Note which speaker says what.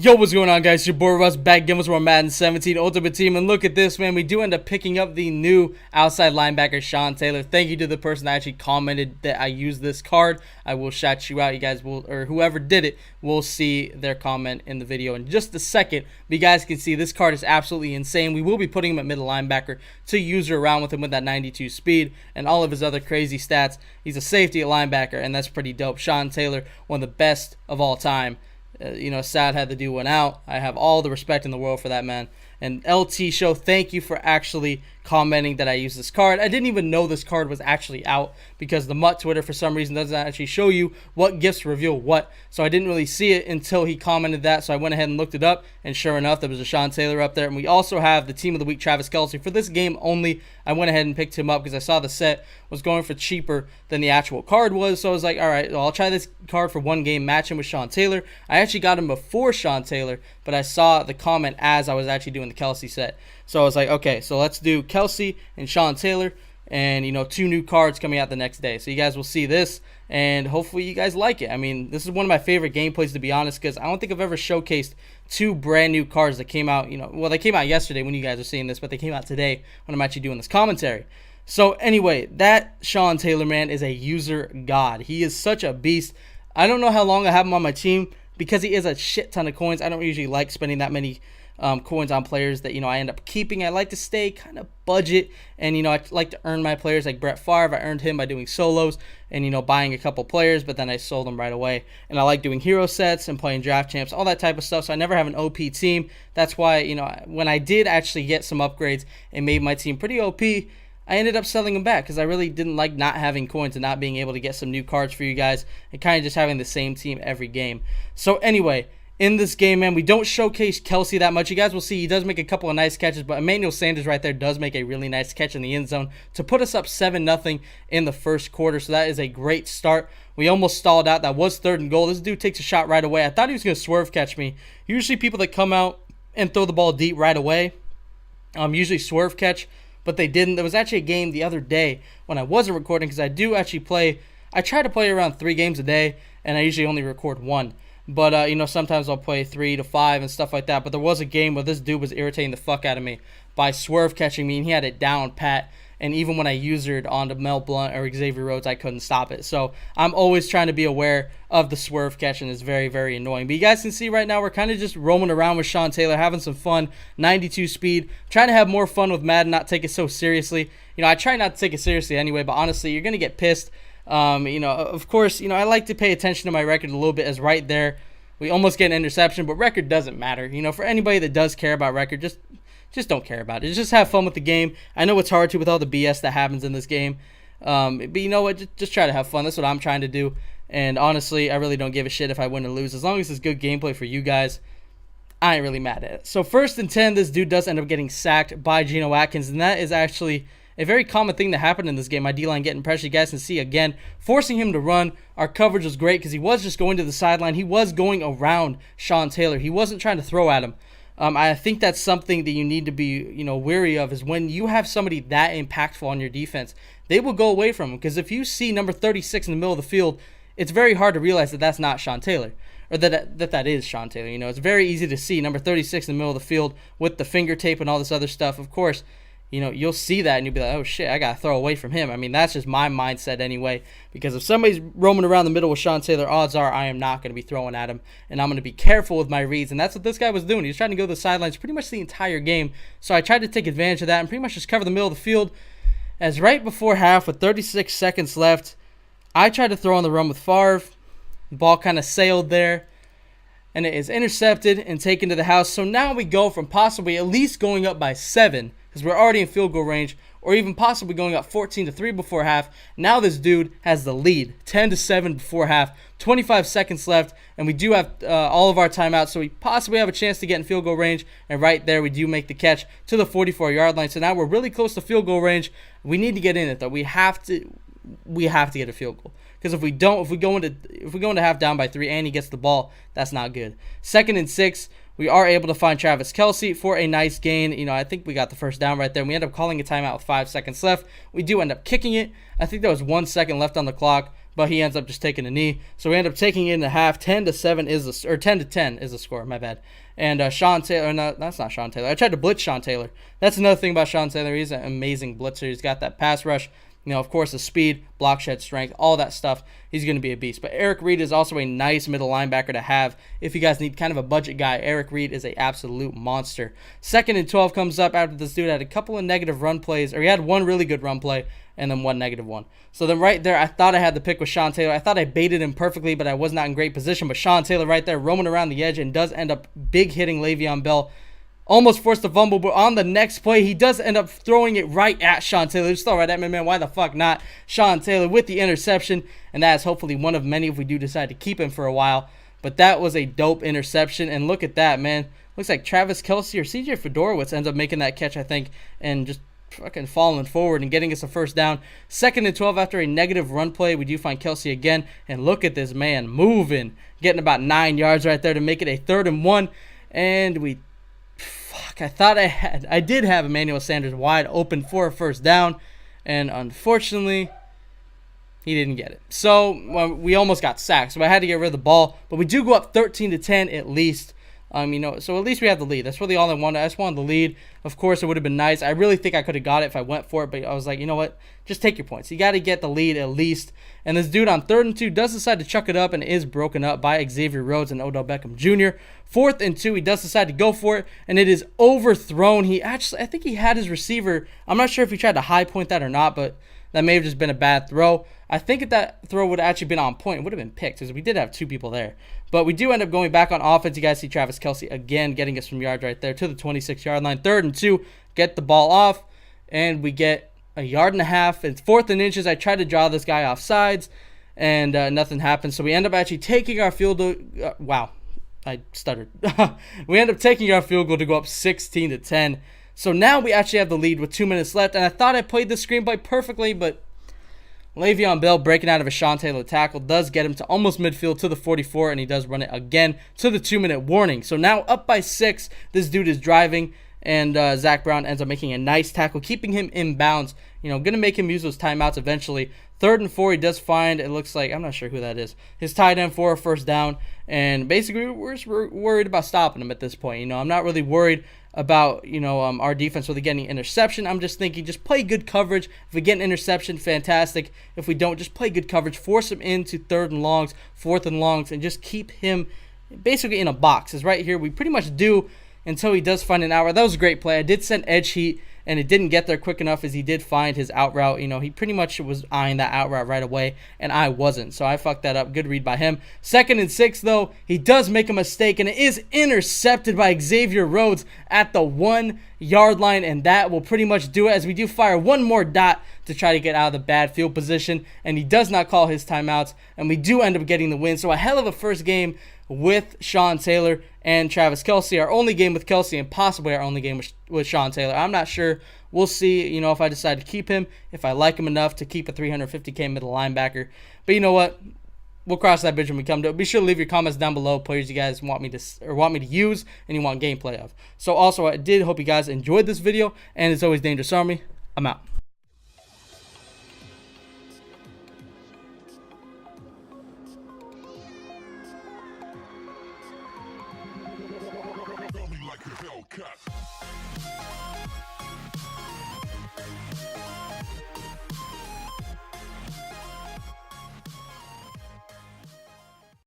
Speaker 1: Yo, what's going on, guys? It's your boy Russ back again with more Madden 17 Ultimate Team. And look at this, man. We do end up picking up the new outside linebacker, Sean Taylor. Thank you to the person that actually commented that I used this card. I will shout you out. You guys will, or whoever did it, will see their comment in the video in just a second. But you guys can see this card is absolutely insane. We will be putting him at middle linebacker to user around with him with that 92 speed and all of his other crazy stats. He's a safety at linebacker, and that's pretty dope. Sean Taylor, one of the best of all time. Sad had to do one out. I have all the respect in the world for that man. And LT Show, thank you for actually commenting that I use this card. I didn't even know this card was actually out because the Mutt Twitter for some reason doesn't actually show you what gifts reveal what. So I didn't really see it until he commented that. So I went ahead and looked it up, and sure enough, there was a Sean Taylor up there. And we also have the Team of the Week, Travis Kelce. For this game only, I went ahead and picked him up because I saw the set was going for cheaper than the actual card was. So I was like, all right, well, I'll try this card for one game, match him with Sean Taylor. I actually got him before Sean Taylor, but I saw the comment as I was actually doing the Kelce set. So I was like, okay, so let's do Kelce and Sean Taylor, and two new cards coming out the next day. So you guys will see this, and hopefully you guys like it. I mean, this is one of my favorite gameplays, to be honest, because I don't think I've ever showcased two brand new cards that came out. Well, they came out yesterday when you guys are seeing this, but they came out today when I'm actually doing this commentary. So anyway, that Sean Taylor, man, is a user god. He is such a beast. I don't know how long I have him on my team because he is a shit ton of coins. I don't usually like spending that many coins on players that I end up keeping. I like to stay kind of budget, and I like to earn my players. Like Brett Favre, I earned him by doing solos and buying a couple players, but then I sold them right away. And I like doing hero sets and playing draft champs, all that type of stuff. So I never have an OP team. That's why when I did actually get some upgrades and made my team pretty OP, I ended up selling them back because I really didn't like not having coins and not being able to get some new cards for you guys and kind of just having the same team every game. So anyway, in this game, man, we don't showcase Kelce that much. You guys will see he does make a couple of nice catches, but Emmanuel Sanders right there does make a really nice catch in the end zone to put us up 7-0 in the first quarter. So that is a great start. We almost stalled out. That was 3rd and goal. This dude takes a shot right away. I thought he was going to swerve catch me. Usually people that come out and throw the ball deep right away usually swerve catch, but they didn't. There was actually a game the other day when I wasn't recording because I do actually play. I try to play around 3 games a day, and I usually only record 1. But, sometimes I'll play 3 to 5 and stuff like that. But there was a game where this dude was irritating the fuck out of me by swerve catching me, and he had it down pat. And even when I usered onto Mel Blount or Xavier Rhodes, I couldn't stop it. So I'm always trying to be aware of the swerve catch, and it's very, very annoying. But you guys can see right now we're kind of just roaming around with Sean Taylor, having some fun, 92 speed, trying to have more fun with Madden, not take it so seriously. I try not to take it seriously anyway, but honestly, you're going to get pissed. Of course, I like to pay attention to my record a little bit, as right there we almost get an interception, but record doesn't matter. For anybody that does care about record, just don't care about it. Just have fun with the game. I know it's hard to with all the BS that happens in this game, but you know what? Just try to have fun. That's what I'm trying to do. And honestly, I really don't give a shit if I win or lose. As long as it's good gameplay for you guys, I ain't really mad at it. So 1st and 10, this dude does end up getting sacked by Geno Atkins, and that is actually a very common thing that happened in this game. My D-line getting pressure. You guys can see again, forcing him to run. Our coverage was great because he was just going to the sideline. He was going around Sean Taylor. He wasn't trying to throw at him. I think that's something that you need to be, wary of, is when you have somebody that impactful on your defense, they will go away from him. Because if you see number 36 in the middle of the field, it's very hard to realize that that's not Sean Taylor, or that is Sean Taylor. It's very easy to see number 36 in the middle of the field with the finger tape and all this other stuff. Of course, you'll see that and you'll be like, oh shit, I got to throw away from him. I mean, that's just my mindset anyway, because if somebody's roaming around the middle with Sean Taylor, odds are I am not going to be throwing at him, and I'm going to be careful with my reads, and that's what this guy was doing. He was trying to go to the sidelines pretty much the entire game, so I tried to take advantage of that and pretty much just cover the middle of the field. As right before half, with 36 seconds left, I tried to throw on the run with Favre. The ball kind of sailed there, and it is intercepted and taken to the house. So now we go from possibly at least going up by 7, because we're already in field goal range, or even possibly going up 14-3 before half. Now this dude has the lead, 10-7 before half, 25 seconds left, and we do have all of our timeouts, so we possibly have a chance to get in field goal range, and right there we do make the catch to the 44-yard line. So now we're really close to field goal range. We need to get in it, though. We have to get a field goal. Because if we go into half down by 3 and he gets the ball, that's not good. 2nd and 6, we are able to find Travis Kelce for a nice gain. I think we got the first down right there. And we end up calling a timeout with 5 seconds left. We do end up kicking it. I think there was 1 second left on the clock, but he ends up just taking a knee. So we end up taking it in the half. 10-7 is the, or 10-10 is the score. My bad. And Sean Taylor, no, that's not Sean Taylor. I tried to blitz Sean Taylor. That's another thing about Sean Taylor. He's an amazing blitzer. He's got that pass rush. Of course, the speed, block shed strength, all that stuff. He's going to be a beast. But Eric Reed is also a nice middle linebacker to have. If you guys need kind of a budget guy, Eric Reed is an absolute monster. 2nd and 12 comes up after this dude had a couple of negative run plays, or he had one really good run play and then one negative one. So then right there, I thought I had the pick with Sean Taylor. I thought I baited him perfectly, but I was not in great position. But Sean Taylor right there roaming around the edge and does end up big hitting Le'Veon Bell. Almost forced a fumble, but on the next play, he does end up throwing it right at Sean Taylor. Just throw right at me, man. Why the fuck not? Sean Taylor with the interception, and that is hopefully one of many if we do decide to keep him for a while. But that was a dope interception, and look at that, man. Looks like Travis Kelce or CJ Fedorowicz ends up making that catch, I think, and just fucking falling forward and getting us a first down. 2nd and 12 after a negative run play. We do find Kelce again, and look at this man moving, getting about 9 yards right there to make it a 3rd and 1, and we... I thought I did have Emmanuel Sanders wide open for a first down, and unfortunately, he didn't get it. So we almost got sacked, so I had to get rid of the ball. But we do go up 13-10 at least. So at least we have the lead. That's really all I wanted. I just wanted the lead. Of course, it would have been nice. I really think I could have got it if I went for it, but I was like, you know what? Just take your points. You got to get the lead at least. And this dude on 3rd and 2 does decide to chuck it up and is broken up by Xavier Rhodes and Odell Beckham Jr. 4th and 2, he does decide to go for it, and it is overthrown. I think he had his receiver. I'm not sure if he tried to high point that or not, but that may have just been a bad throw. I think if that throw would have actually been on point, it would have been picked because we did have 2 people there. But we do end up going back on offense. You guys see Travis Kelce again getting us some yards right there to the 26-yard line. 3rd and 2, get the ball off, and we get a 1.5 yards. It's 4th and inches. I tried to draw this guy off sides, and nothing happened. So we end up actually taking our field goal. Wow, I stuttered. We end up taking our field goal to go up 16-10. So now we actually have the lead with 2 minutes left, and I thought I played the screenplay perfectly, but Le'Veon Bell breaking out of a Sean Taylor tackle does get him to almost midfield to the 44, and he does run it again to the 2-minute warning. So now up by 6, this dude is driving, and Zach Brown ends up making a nice tackle, keeping him in bounds. Going to make him use those timeouts eventually. 3rd and 4, he does find, it looks like, I'm not sure who that is, his tight end for a first down, and basically we're worried about stopping him at this point. I'm not really worried about our defense really getting an interception. I'm just thinking just play good coverage. If we get an interception, fantastic. If we don't, just play good coverage, force him into 3rd and longs, 4th and longs, and just keep him basically in a box. Is right here we pretty much do until he does find an out route. That was a great play. I did send edge heat, and it didn't get there quick enough as he did find his out route. He pretty much was eyeing that out route right away, and I wasn't. So I fucked that up. Good read by him. 2nd and 6, though, he does make a mistake, and it is intercepted by Xavier Rhodes at the 1-yard line, and that will pretty much do it as we do fire one more dot to try to get out of the bad field position, and he does not call his timeouts, and we do end up getting the win. So a hell of a first game with Sean Taylor and Travis Kelce. Our only game with Kelce and possibly our only game with Sean Taylor. I'm not sure. We'll see, if I decide to keep him, if I like him enough to keep a 350K middle linebacker. But you know what? We'll cross that bridge when we come to it. Be sure to leave your comments down below, players you guys want me to use and you want gameplay of. So also, I did hope you guys enjoyed this video, and as always, Dangerous Army, I'm out.